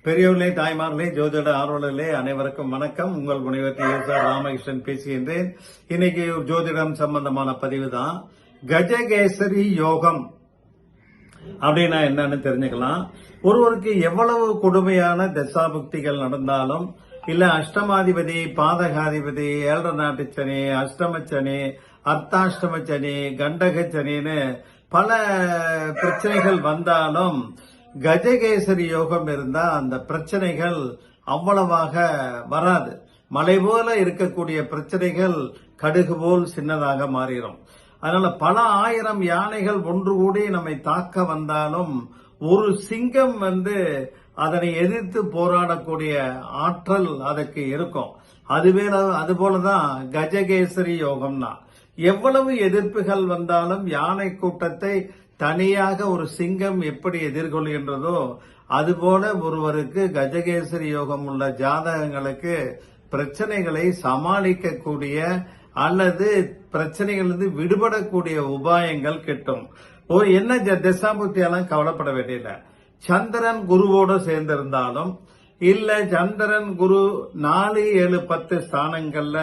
பெரியவர்களே, தாய்மார்களே, ஜோதிட ஆர்வலர்களே, அனைவருக்கும் வணக்கம். உங்கள் முனைவர் ராமகிருஷ்ணன் பேசுகின்றேன். இன்னைக்கு ஒரு ஜோதிடம் சம்பந்தமான பதிவு தான். கஜகேசரி யோகம் அப்படின்னா என்னன்னு தெரிஞ்சுக்கலாம். ஒருவருக்கு எவ்வளவு கொடுமையான தசாபுக்திகள் நடந்தாலும், இல்ல அஷ்டமாதிபதி, பாதகாதிபதி, ஏழரை நாட்டு சனி, அஷ்டமச்சனி, அர்த்தாஷ்டம சனி, கண்டக சனின்னு பல பிரச்சனைகள் வந்தாலும் கஜகேசரி யோகம் இருந்தா அந்த பிரச்சனைகள் அவ்வளவாக வராது. மலை போல இருக்கக்கூடிய பிரச்சனைகள் கடுகு போல் சின்னதாக மாறிடும். அதனால பல ஆயிரம் யானைகள் ஒன்று கூடி நம்மை தாக்க வந்தாலும் ஒரு சிங்கம் அதனை எதிர்த்து போராடக்கூடிய ஆற்றல் அதற்கு இருக்கும். அதுபோலதான் கஜகேசரி யோகம்னா எவ்வளவு எதிர்ப்புகள் வந்தாலும் யானை கூட்டத்தை தனியாக ஒரு சிங்கம் எப்படி எதிர்கொள்கின்றதோ அதுபோல ஒருவருக்கு கஜகேசரி யோகம் உள்ள ஜாதகங்களுக்கு பிரச்சனைகளை சமாளிக்கக்கூடிய அல்லது பிரச்சனைகளிலிருந்து விடுபடக்கூடிய உபாயங்கள் கிட்டும். என்ன தசாபுத்தியெல்லாம் கவலைப்பட வேண்டியதில்லை. சந்திரன் குருவோடு சேர்ந்திருந்தாலும், இல்ல சந்திரன் குரு 4, 7, 10 ஸ்தானங்கள்ல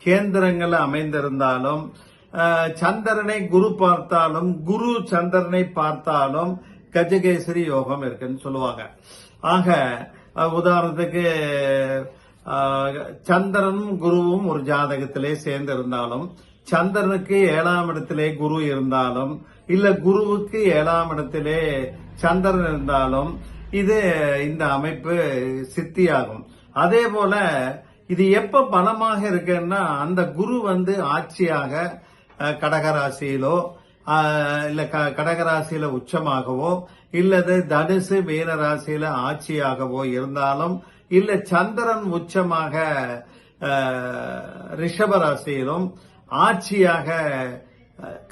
கேந்திரங்கள்ல அமைந்திருந்தாலும், சந்திரனை குரு பார்த்தாலும், குரு சந்திரனை பார்த்தாலும் கஜகேசரி யோகம் இருக்குன்னு சொல்லுவாங்க. ஆக உதாரணத்துக்கு சந்திரனும் குருவும் ஒரு ஜாதகத்திலே சேர்ந்து இருந்தாலும், சந்திரனுக்கு 7ஆம் இடத்திலே குரு இருந்தாலும், இல்ல குருவுக்கு 7ஆம் இடத்திலே சந்திரன் இருந்தாலும் இந்த அமைப்பு சித்தியாகும். அதே போல இது எப்ப பலமாக இருக்குன்னா, அந்த குரு ஆட்சியாக கடகராசியிலோ இல்ல கடகராசியில உச்சமாகவோ இல்லது தனுசு மீன ராசியில ஆட்சியாகவோ இருந்தாலும், இல்ல சந்திரன் உச்சமாக ரிஷபராசியிலும் ஆட்சியாக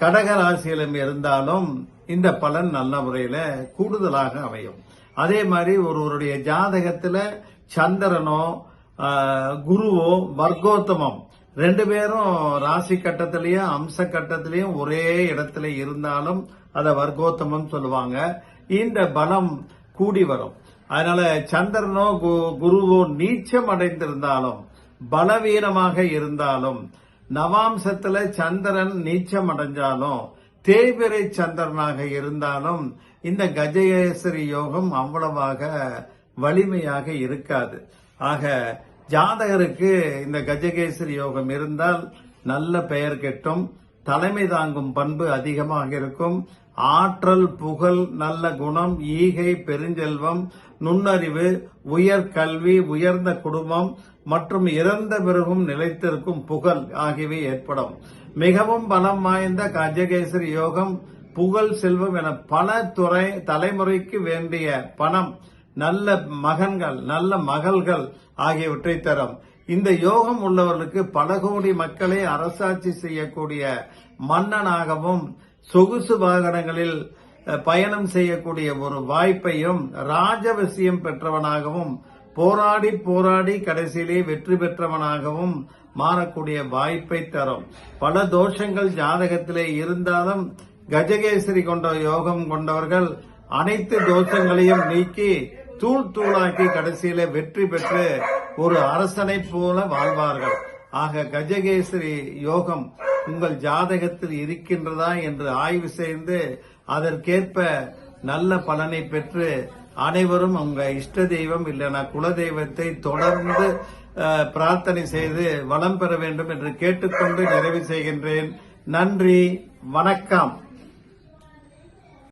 கடகராசியிலும் இருந்தாலும் இந்த பலன் நல்ல முறையில கூடுதலாக அமையும். அதே மாதிரி ஒருவருடைய ஜாதகத்துல சந்திரனோ குருவோ வர்க்கோத்தமம் 2 பேரும் ராசி கட்டத்திலையும் அம்ச கட்டத்திலையும் ஒரே இடத்துல இருந்தாலும் அத வர்க்கோத்தமம் சொல்லுவாங்க. இந்த பலம் கூடி வரும். அதனால சந்திரனோ குருவோ நீச்சம் அடைந்திருந்தாலும், பலவீனமாக இருந்தாலும், நவாம்சத்துல சந்திரன் நீச்சம் அடைஞ்சாலும், தேய்பிறை சந்திரனாக இருந்தாலும் இந்த கஜகேசரி யோகம் அவ்வளவாக வலிமையாக இருக்காது. ஆக ஜாதகருக்கு இந்த கஜகேசரி யோகம் இருந்தால் நல்ல பெயர் கெட்டும், தலைமை தாங்கும் பண்பு அதிகமாக இருக்கும், ஆற்றல், புகழ், நல்ல குணம், ஈகை, பெருஞ்செல்வம், நுண்ணறிவு, உயர் கல்வி, உயர்ந்த குடும்பம் மற்றும் இறந்த பிறகும் நிலைத்திருக்கும் புகழ் ஆகியவை ஏற்படும். மிகவும் பலம் வாய்ந்த கஜகேசரி யோகம் புகழ், செல்வம் என பல தலைமுறைக்கு வேண்டிய பணம், நல்ல மகன்கள், நல்ல மகள்கள் ஆகியவற்றை தரும். இந்த யோகம் உள்ளவர்களுக்கு பல கோடி மக்களை அரசாட்சி செய்யக்கூடிய மன்னனாகவும், சொகுசு வாகனங்களில் பயணம் செய்யக்கூடிய ஒரு வாய்ப்பையும், ராஜவசியம் பெற்றவனாகவும், போராடி போராடி கடைசியிலே வெற்றி பெற்றவனாகவும் மாறக்கூடிய வாய்ப்பை தரும். பல தோஷங்கள் ஜாதகத்திலே இருந்தாலும் கஜகேசரி கொண்ட யோகம் கொண்டவர்கள் அனைத்து தோஷங்களையும் நீக்கி தூள் தூளாக்கி கடைசியில வெற்றி பெற்று ஒரு அரசனை போல வாழ்வார்கள். ஆக கஜகேசரி யோகம் உங்கள் ஜாதகத்தில் இருக்கின்றதா என்று ஆய்வு செய்து அதற்கேற்ப நல்ல பலனை பெற்று அனைவரும் உங்க இஷ்ட தெய்வம் இல்லைனா குல தெய்வத்தை தொடர்ந்து பிரார்த்தனை செய்து வளம் பெற வேண்டும் என்று கேட்டுக்கொண்டு நிறைவு செய்கின்றேன். நன்றி, வணக்கம்.